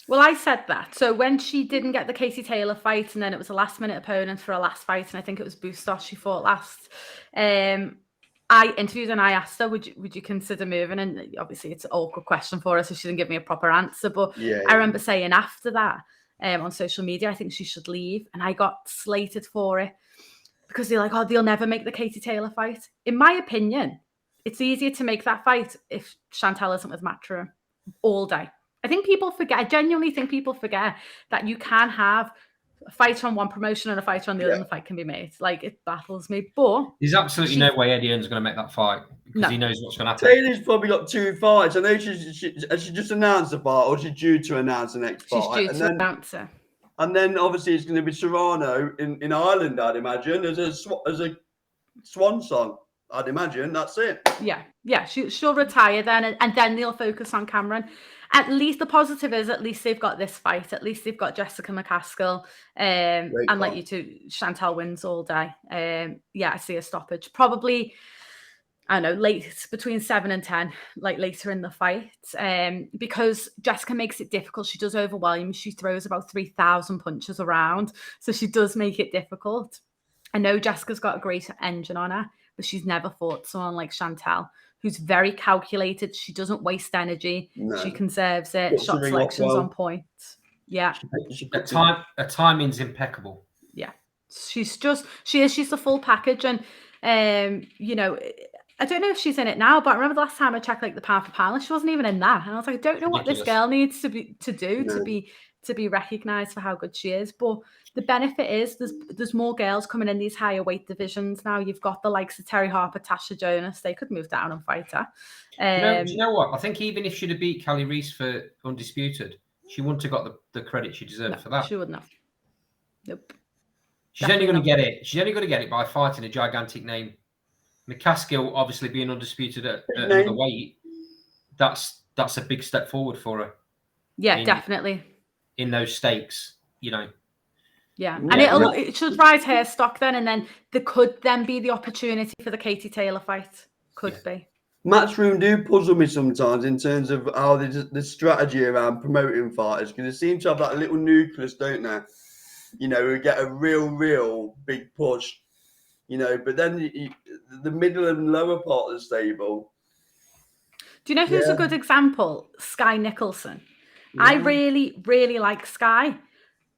Well, I said that. So when she didn't get the Katie Taylor fight, and then it was a last-minute opponent for her last fight, and I think it was Bustos she fought last, I interviewed and I asked her, would you consider moving? And obviously it's an awkward question for her, so she didn't give me a proper answer. But I remember saying after that on social media, I think she should leave. And I got slated for it because they're like, oh, they'll never make the Katie Taylor fight. In my opinion, it's easier to make that fight if Chantel isn't with Matchroom all day. I think people forget. I genuinely think people forget that you can have a fighter on one promotion and a fighter on the other, and the fight can be made. Like, it baffles me. But there's absolutely no way Eddie Hearn's going to make that fight because he knows what's going to happen. Taylor's probably got 2 fights. I know she just announced the fight, or she's due to announce the next fight. She's due to announce it. And then obviously it's going to be Serrano in Ireland, I'd imagine, as a swan song. I'd imagine that's it. Yeah. She'll retire then, and then they'll focus on Cameron. At least the positive is, at least they've got this fight. At least they've got Jessica McCaskill, and like you two, Chantal wins all day. I see a stoppage probably. I don't know, late between 7 and 10, like later in the fight, because Jessica makes it difficult. She does overwhelm. She throws about 3,000 punches around, so she does make it difficult. I know Jessica's got a great engine on her, but she's never fought someone like Chantal, who's very calculated. She doesn't waste energy. No. She conserves it. Shot selection's on point. Yeah. Her timing's impeccable. Yeah. She's the full package. And, you know, I don't know if she's in it now, but I remember the last time I checked, like, the pound for pound, she wasn't even in that. And I was like, I don't know what this girl needs to be recognised for how good she is. But the benefit is there's more girls coming in these higher weight divisions now. You've got the likes of Terry Harper, Tasha Jonas. They could move down and fight her. Do you know what? I think even if she'd have beat Callie Reese for Undisputed, she wouldn't have got the credit she deserved for that. She wouldn't have. Nope. She's only going to get it. She's only going to get it by fighting a gigantic name. McCaskill, obviously being undisputed at another weight, that's a big step forward for her. Yeah, definitely. In those stakes, you know. Yeah, and it should rise her stock then, and then there could then be the opportunity for the Katie Taylor fight. Could be. Matchroom do puzzle me sometimes in terms of how the strategy around promoting fighters, because they seem to have that little nucleus, don't they? You know, who get a real big push. You know, but then the middle and lower part of the stable. Do you know who's a good example? Sky Nicholson. Yeah. I really, really like Sky.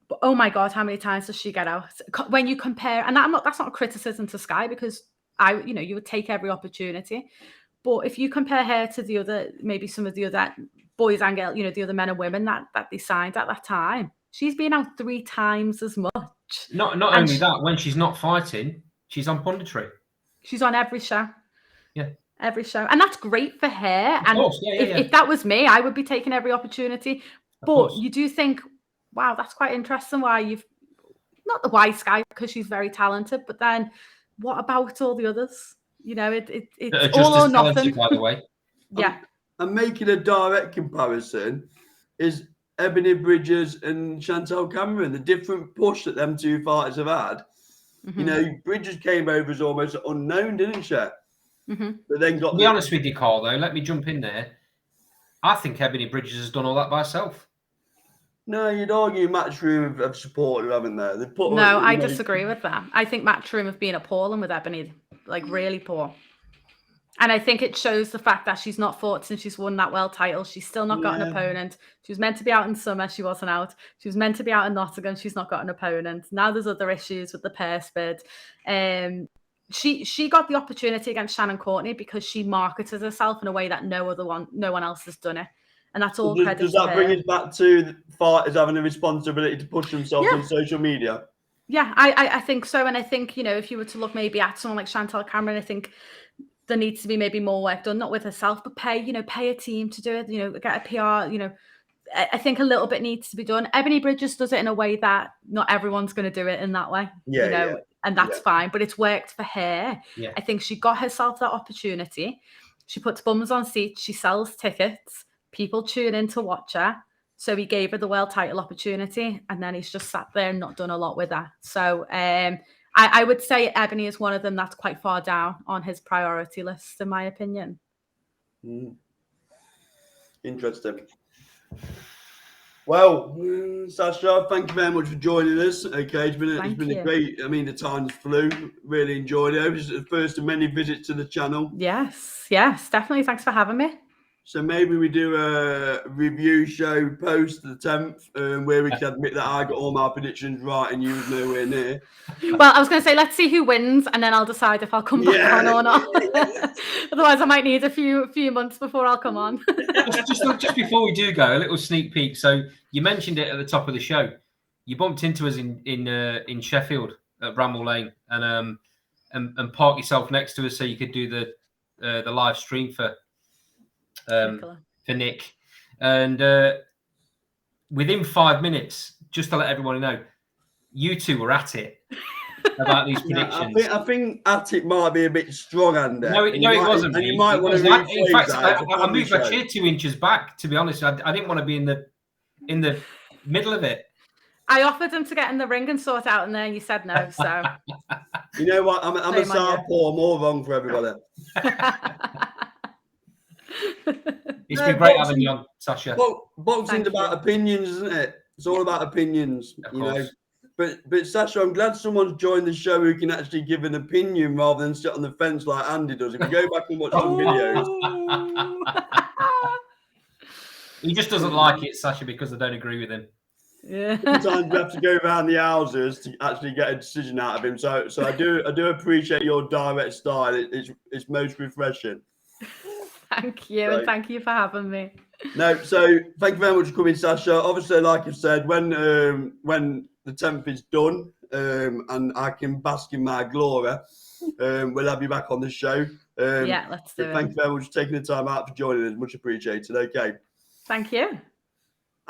But oh my God, how many times does she get out? When you compare, and that's not a criticism to Sky, because you would take every opportunity. But if you compare her to the other, maybe some of the other boys and girls, the other men and women that they signed at that time, she's been out 3 times as much. Not only that, when she's not fighting, she's on punditry. She's on every show. Yeah. Every show. And that's great for her. Of course. If that was me, I would be taking every opportunity. But you do think, wow, that's quite interesting why not the why Sky, because she's very talented, but then what about all the others? You know, it's all or nothing. By the way. Yeah. And making a direct comparison is Ebony Bridges and Chantal Cameron, the different push that them 2 fighters have had. Mm-hmm. You know, Bridges came over as almost unknown, didn't she? Mm-hmm. But then got. To be honest with you, Carl, though, let me jump in there. I think Ebony Bridges has done all that by herself. No, you'd argue Matchroom have supported her, haven't they? I disagree with that. I think Matchroom have been appalling with Ebony, like really poor. And I think it shows the fact that she's not fought since she's won that world title. She's still not got an opponent. She was meant to be out in summer. She wasn't out. She was meant to be out in Nottingham. She's not got an opponent. Now there's other issues with the purse bid. She got the opportunity against Shannon Courtney because she marketed herself in a way that no one else has done it. And that's all credit to her. Does that bring us back to the fighters having a responsibility to push themselves on social media? Yeah, I think so. And I think, if you were to look maybe at someone like Chantal Cameron, I think there needs to be maybe more work done, not with herself, but pay a team to do it, get a PR, I think a little bit needs to be done. Ebony Bridges does it in a way that not everyone's going to do it in that way, and that's fine, but it's worked for her. Yeah. I think she got herself that opportunity. She puts bums on seats, she sells tickets, people tune in to watch her. So he gave her the world title opportunity, and then he's just sat there and not done a lot with her. So, I would say Ebony is one of them that's quite far down on his priority list, in my opinion. Interesting. Well, Sasha, thank you very much for joining us. Okay, it's been a great. I mean, the times flew. Really enjoyed it. It was the first of many visits to the channel. Yes, definitely. Thanks for having me. So maybe we do a review show post the 10th, where we can admit that I got all my predictions right and you was nowhere near. Well, I was going to say, let's see who wins, and then I'll decide if I'll come back on or not. Otherwise, I might need a few months before I'll come on. just before we do go, a little sneak peek. So you mentioned it at the top of the show. You bumped into us in Sheffield at Bramall Lane, and park yourself next to us so you could do the live stream for Nick. And within 5 minutes, just to let everyone know, you two were at it about these predictions. I think at it might be a bit strong, Andy. No, it wasn't. And you might want to in fact, that. I moved my chair 2 inches back. To be honest, I didn't want to be in the middle of it. I offered him to get in the ring and sort out, and then you said no. So you know what? I'm a southpaw. I'm all wrong for everybody. It's been great having you on, Sasha. Well, boxing's about opinions, isn't it? It's all about opinions, you know. But Sasha, I'm glad someone's joined the show who can actually give an opinion rather than sit on the fence like Andy does. If you go back and watch some videos, he just doesn't like it, Sasha, because I don't agree with him. Yeah. Sometimes you have to go around the houses to actually get a decision out of him. So I do appreciate your direct style. It's most refreshing. Thank you, and thank you for having me. No, so thank you very much for coming, Sasha. Obviously, like I said, when the 10th is done, and I can bask in my glory, we'll have you back on the show. Yeah, let's do it. Thank you very much for taking the time out for joining us. Much appreciated. Okay. Thank you.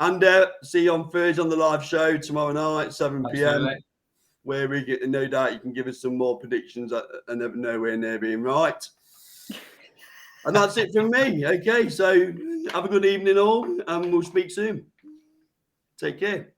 And see you on Thursday on the live show tomorrow night, 7 p.m, where we get no doubt you can give us some more predictions and never nowhere near being right. And that's it from me. Okay, so have a good evening all, and we'll speak soon. Take care.